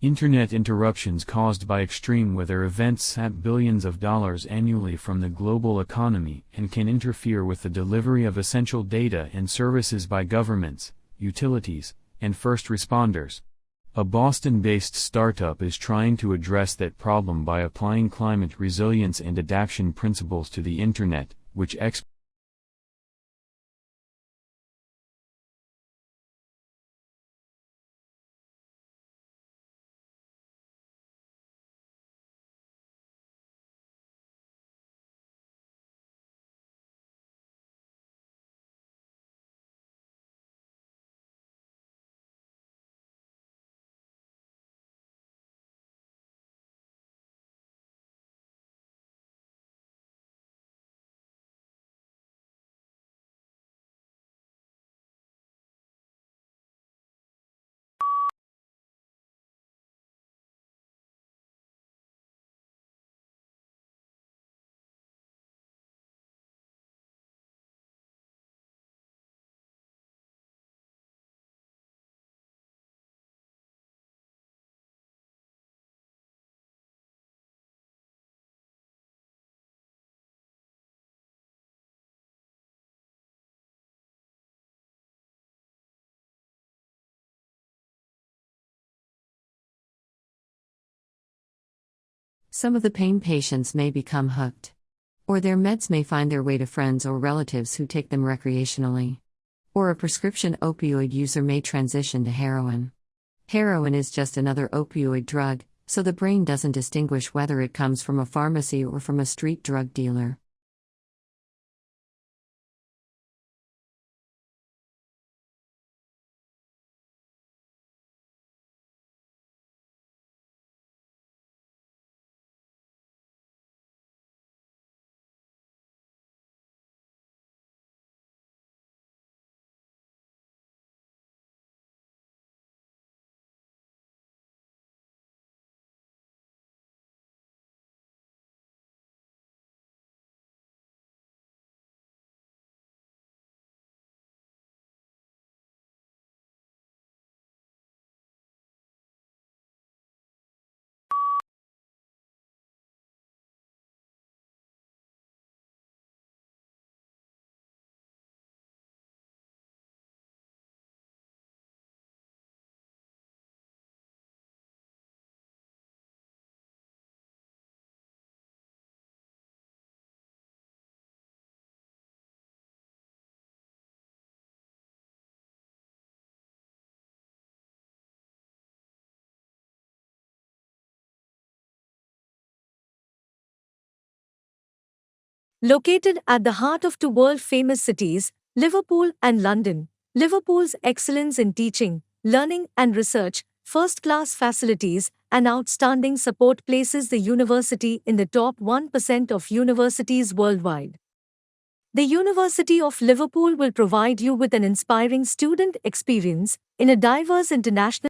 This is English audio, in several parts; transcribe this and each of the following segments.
Internet interruptions caused by extreme weather events sap billions of dollars annually from the global economy and can interfere with the delivery of essential data and services by governments, utilities, and first responders. A Boston-based startup is trying to address that problem by applying climate resilience and adaptation principles to the Internet, which Some of the pain patients may become hooked. Or their meds may find their way to friends or relatives who take them recreationally. Or a prescription opioid user may transition to heroin. Heroin is just another opioid drug, so the brain doesn't distinguish whether it comes from a pharmacy or from a street drug dealer. Located at the heart of two world-famous cities, Liverpool and London, Liverpool's excellence in teaching, learning and research, first-class facilities, and outstanding support places the university in the top 1% of universities worldwide. The University of Liverpool will provide you with an inspiring student experience in a diverse international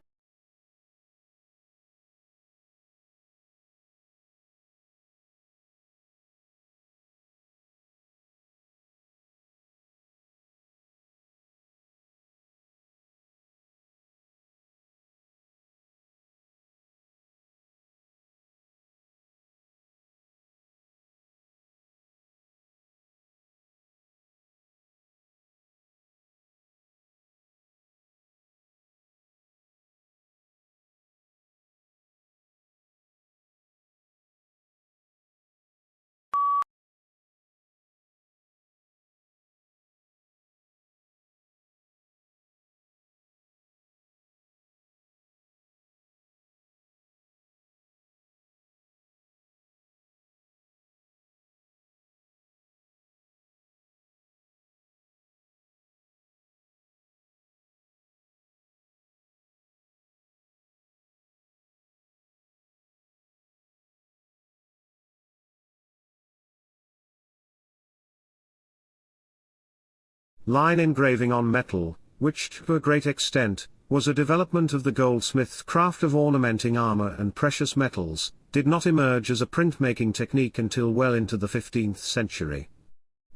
line engraving on metal, which to a great extent was a development of the goldsmith's craft of ornamenting armor and precious metals, did not emerge as a printmaking technique until well into the 15th century.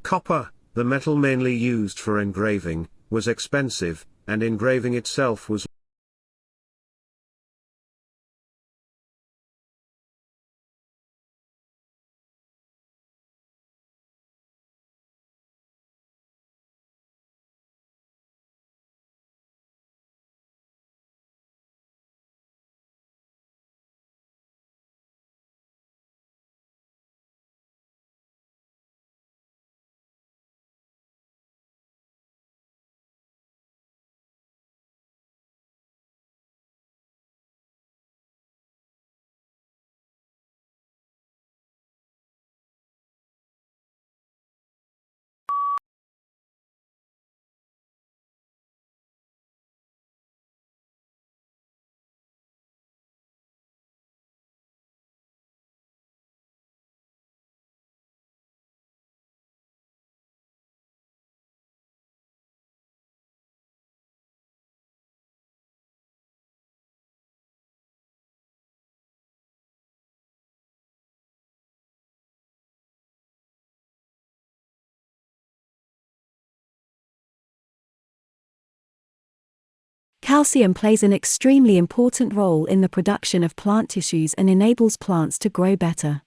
Copper, the metal mainly used for engraving, was expensive, and engraving itself was Calcium plays an extremely important role in the production of plant tissues and enables plants to grow better.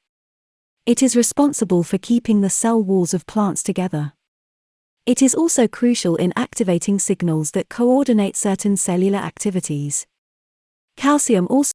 It is responsible for keeping the cell walls of plants together. It is also crucial in activating signals that coordinate certain cellular activities. Calcium also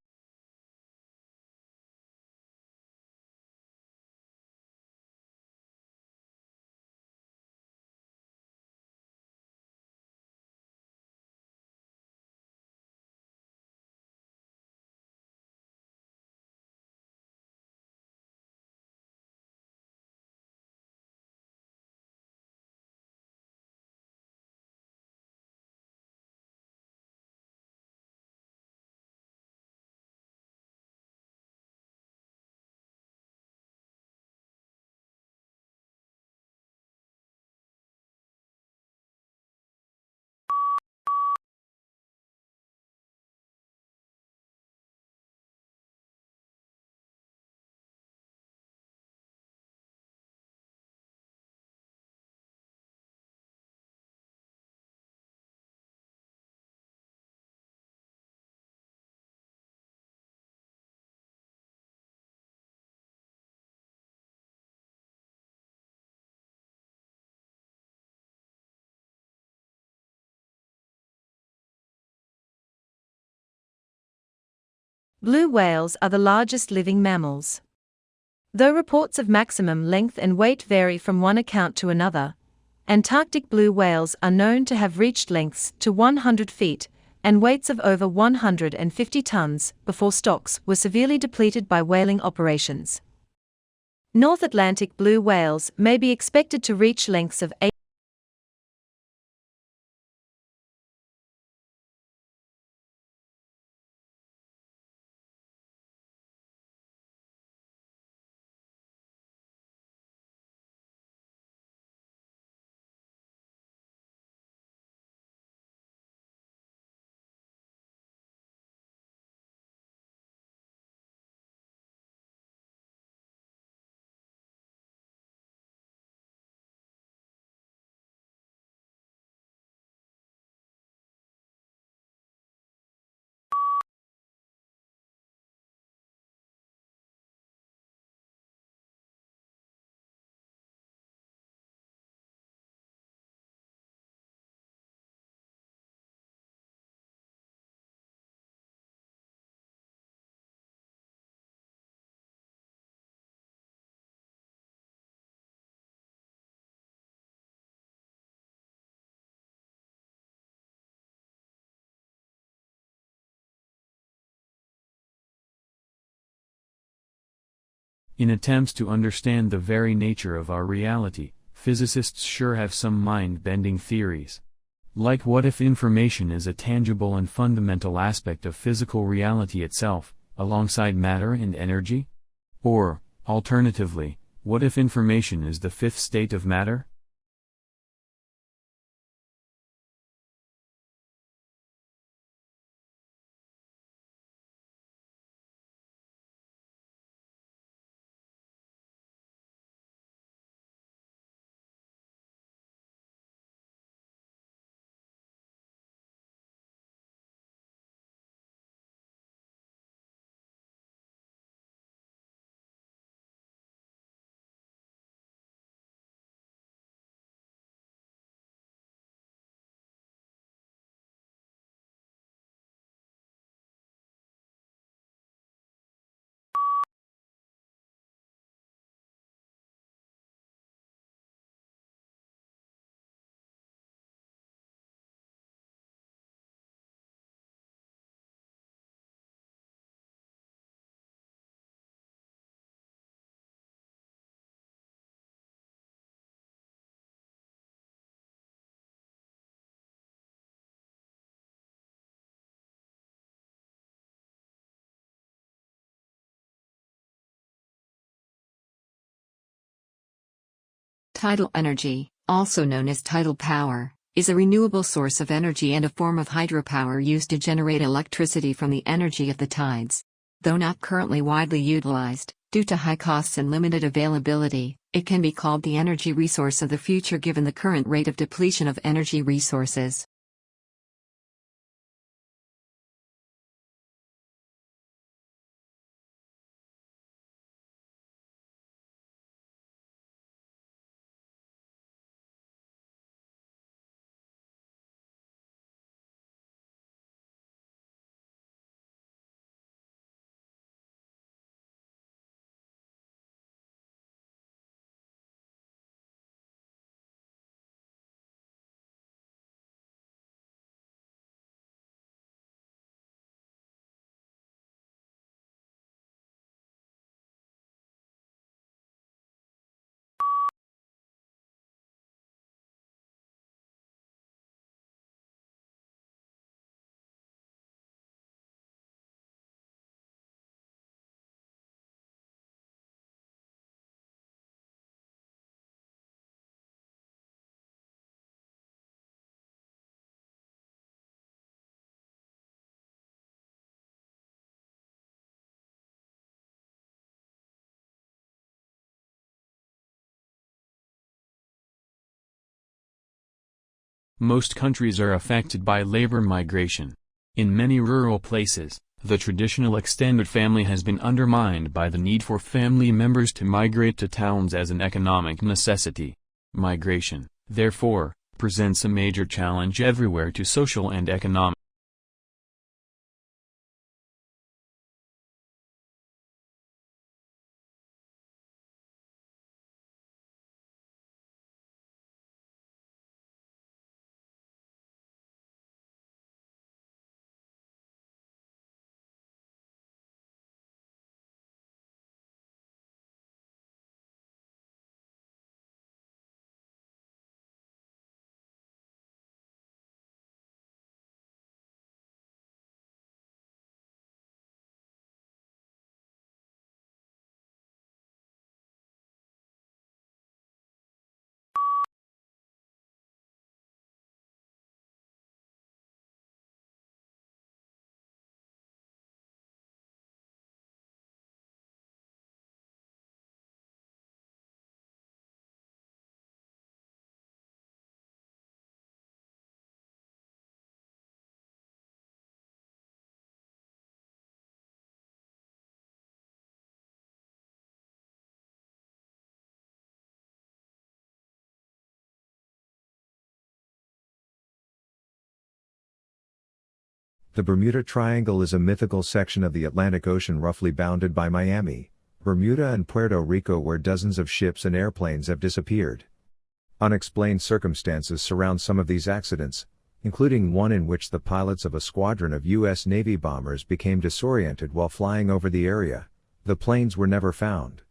Blue whales are the largest living mammals. Though reports of maximum length and weight vary from one account to another, Antarctic blue whales are known to have reached lengths to 100 feet and weights of over 150 tons before stocks were severely depleted by whaling operations. North Atlantic blue whales may be expected to reach lengths of 8 In attempts to understand the very nature of our reality, physicists sure have some mind-bending theories. Like, what if information is a tangible and fundamental aspect of physical reality itself, alongside matter and energy? Or, alternatively, what if information is the fifth state of matter? Tidal energy, also known as tidal power, is a renewable source of energy and a form of hydropower used to generate electricity from the energy of the tides. Though not currently widely utilized, due to high costs and limited availability, it can be called the energy resource of the future given the current rate of depletion of energy resources. Most countries are affected by labor migration. In many rural places, the traditional extended family has been undermined by the need for family members to migrate to towns as an economic necessity. Migration, therefore, presents a major challenge everywhere to social and economic. The Bermuda Triangle is a mythical section of the Atlantic Ocean roughly bounded by Miami, Bermuda and Puerto Rico, where dozens of ships and airplanes have disappeared. Unexplained circumstances surround some of these accidents, including one in which the pilots of a squadron of U.S. Navy bombers became disoriented while flying over the area. The planes were never found.